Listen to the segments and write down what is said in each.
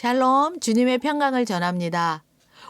샬롬, 주님의 평강을 전합니다.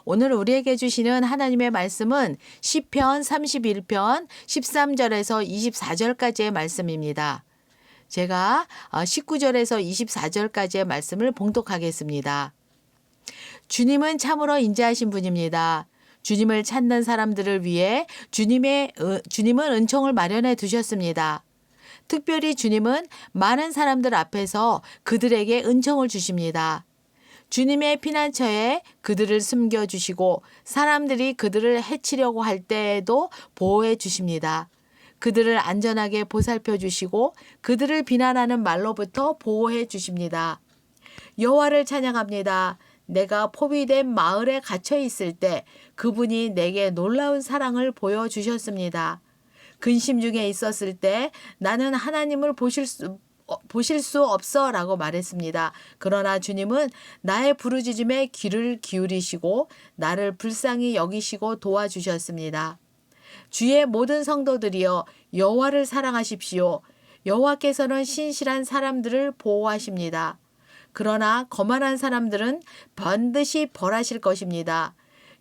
오늘 우리에게 주시는 하나님의 말씀은 시편 31편 13절에서 24절까지의 말씀입니다. 제가 19절에서 24절까지의 말씀을 봉독하겠습니다. 주님은 참으로 인자하신 분입니다. 주님을 찾는 사람들을 위해 주님은 은총을 마련해 두셨습니다. 특별히 주님은 많은 사람들 앞에서 그들에게 은총을 주십니다. 주님의 피난처에 그들을 숨겨주시고 사람들이 그들을 해치려고 할 때에도 보호해 주십니다. 그들을 안전하게 보살펴 주시고 그들을 비난하는 말로부터 보호해 주십니다. 여호와를 찬양합니다. 내가 포위된 마을에 갇혀 있을 때 그분이 내게 놀라운 사랑을 보여주셨습니다. 근심 중에 있었을 때 나는 하나님을 보실 수 없어 라고 말했습니다. 그러나 주님은 나의 부르짖음에 귀를 기울이시고 나를 불쌍히 여기시고 도와주셨습니다. 주의 모든 성도들이여 여호와를 사랑하십시오. 여호와께서는 신실한 사람들을 보호하십니다. 그러나 거만한 사람들은 반드시 벌하실 것입니다.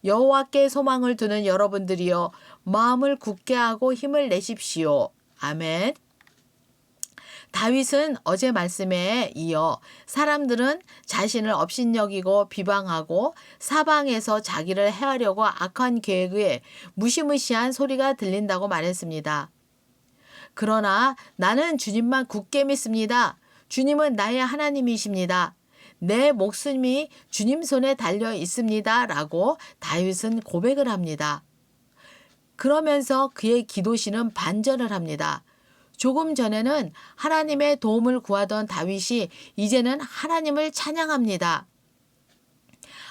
여호와께 소망을 두는 여러분들이여 마음을 굳게 하고 힘을 내십시오. 아멘. 다윗은 어제 말씀에 이어 사람들은 자신을 업신여기고 비방하고 사방에서 자기를 해하려고 악한 계획에 무시무시한 소리가 들린다고 말했습니다. 그러나 나는 주님만 굳게 믿습니다. 주님은 나의 하나님이십니다. 내 목숨이 주님 손에 달려 있습니다. 라고 다윗은 고백을 합니다. 그러면서 그의 기도시는 반전을 합니다. 조금 전에는 하나님의 도움을 구하던 다윗이 이제는 하나님을 찬양합니다.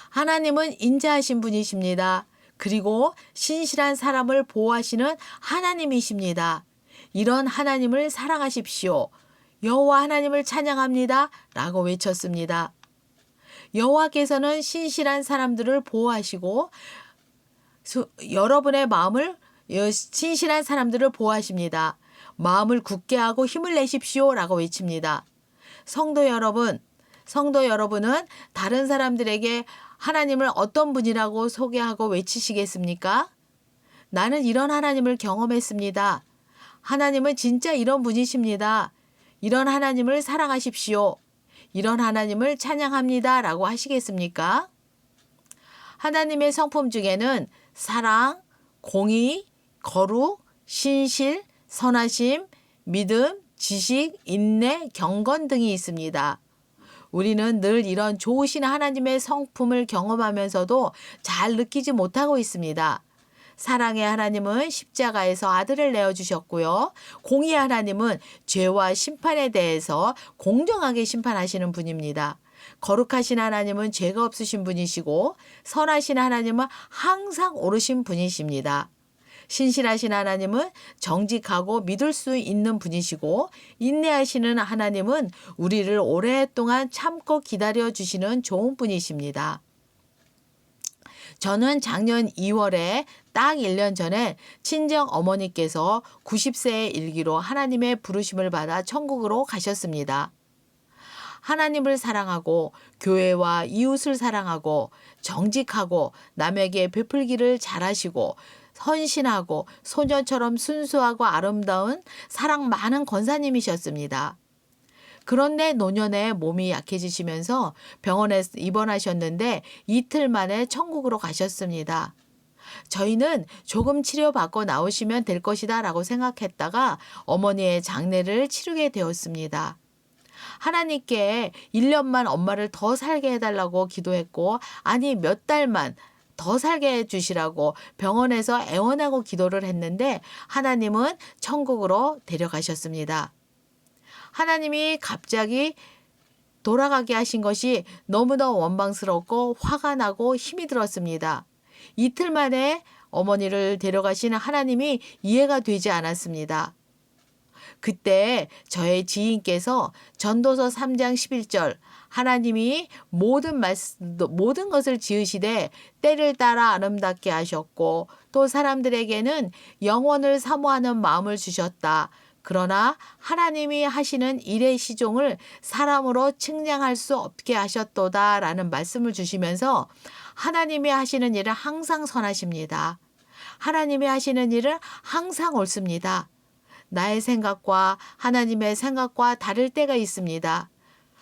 하나님은 인자하신 분이십니다. 그리고 신실한 사람을 보호하시는 하나님이십니다. 이런 하나님을 사랑하십시오. 여호와 하나님을 찬양합니다. 라고 외쳤습니다. 여호와께서는 신실한 사람들을 보호하시고 여러분의 마음을 신실한 사람들을 보호하십니다. 마음을 굳게 하고 힘을 내십시오 라고 외칩니다. 성도 여러분은 다른 사람들에게 하나님을 어떤 분이라고 소개하고 외치시겠습니까? 나는 이런 하나님을 경험했습니다. 하나님은 진짜 이런 분이십니다. 이런 하나님을 사랑하십시오. 이런 하나님을 찬양합니다 라고 하시겠습니까? 하나님의 성품 중에는 사랑, 공의, 거룩, 신실, 선하심, 믿음, 지식, 인내, 경건 등이 있습니다. 우리는 늘 이런 좋으신 하나님의 성품을 경험하면서도 잘 느끼지 못하고 있습니다. 사랑의 하나님은 십자가에서 아들을 내어주셨고요. 공의의 하나님은 죄와 심판에 대해서 공정하게 심판하시는 분입니다. 거룩하신 하나님은 죄가 없으신 분이시고 선하신 하나님은 항상 옳으신 분이십니다. 신실하신 하나님은 정직하고 믿을 수 있는 분이시고 인내하시는 하나님은 우리를 오랫동안 참고 기다려주시는 좋은 분이십니다. 저는 작년 2월에 딱 1년 전에 친정 어머니께서 90세의 일기로 하나님의 부르심을 받아 천국으로 가셨습니다. 하나님을 사랑하고 교회와 이웃을 사랑하고 정직하고 남에게 베풀기를 잘하시고 헌신하고 소녀처럼 순수하고 아름다운 사랑 많은 권사님이셨습니다. 그런데 노년에 몸이 약해지시면서 병원에 입원하셨는데 이틀 만에 천국으로 가셨습니다. 저희는 조금 치료받고 나오시면 될 것이다 라고 생각했다가 어머니의 장례를 치르게 되었습니다. 하나님께 1년만 엄마를 더 살게 해달라고 기도했고 아니 몇 달만 더 살게 해주시라고 병원에서 애원하고 기도를 했는데 하나님은 천국으로 데려가셨습니다. 하나님이 갑자기 돌아가게 하신 것이 너무나 원망스럽고 화가 나고 힘이 들었습니다. 이틀 만에 어머니를 데려가시는 하나님이 이해가 되지 않았습니다. 그때 저의 지인께서 전도서 3장 11절 하나님이 모든 것을 지으시되 때를 따라 아름답게 하셨고 또 사람들에게는 영원을 사모하는 마음을 주셨다. 그러나 하나님이 하시는 일의 시종을 사람으로 측량할 수 없게 하셨도다라는 말씀을 주시면서 하나님이 하시는 일은 항상 선하십니다. 하나님이 하시는 일은 항상 옳습니다. 나의 생각과 하나님의 생각과 다를 때가 있습니다.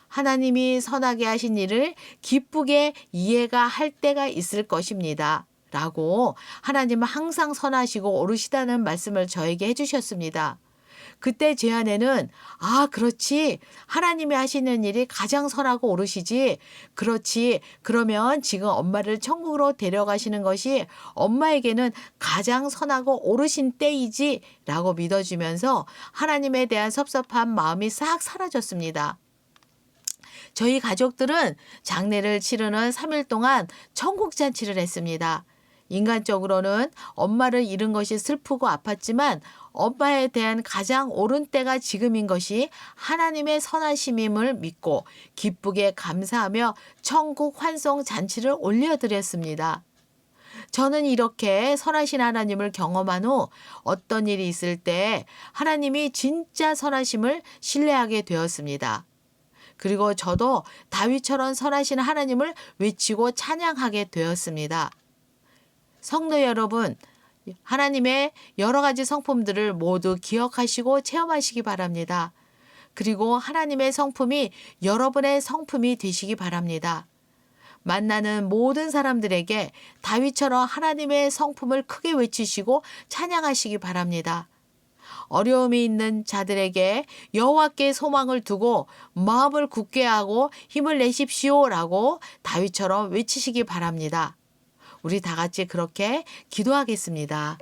하나님이 선하게 하신 일을 기쁘게 이해가 할 때가 있을 것입니다. 라고 하나님은 항상 선하시고 옳으시다는 말씀을 저에게 해주셨습니다. 그때 제 안에는 그렇지. 하나님이 하시는 일이 가장 선하고 옳으시지. 그렇지. 그러면 지금 엄마를 천국으로 데려가시는 것이 엄마에게는 가장 선하고 옳으신 때이지 라고 믿어주면서 하나님에 대한 섭섭한 마음이 싹 사라졌습니다. 저희 가족들은 장례를 치르는 3일 동안 천국잔치를 했습니다. 인간적으로는 엄마를 잃은 것이 슬프고 아팠지만 엄마에 대한 가장 옳은 때가 지금인 것이 하나님의 선하심임을 믿고 기쁘게 감사하며 천국 환송 잔치를 올려드렸습니다. 저는 이렇게 선하신 하나님을 경험한 후 어떤 일이 있을 때 하나님이 진짜 선하심을 신뢰하게 되었습니다. 그리고 저도 다윗처럼 선하신 하나님을 외치고 찬양하게 되었습니다. 성도 여러분, 하나님의 여러 가지 성품들을 모두 기억하시고 체험하시기 바랍니다. 그리고 하나님의 성품이 여러분의 성품이 되시기 바랍니다. 만나는 모든 사람들에게 다윗처럼 하나님의 성품을 크게 외치시고 찬양하시기 바랍니다. 어려움이 있는 자들에게 여호와께 소망을 두고 마음을 굳게 하고 힘을 내십시오라고 다윗처럼 외치시기 바랍니다. 우리 다 같이 그렇게 기도하겠습니다.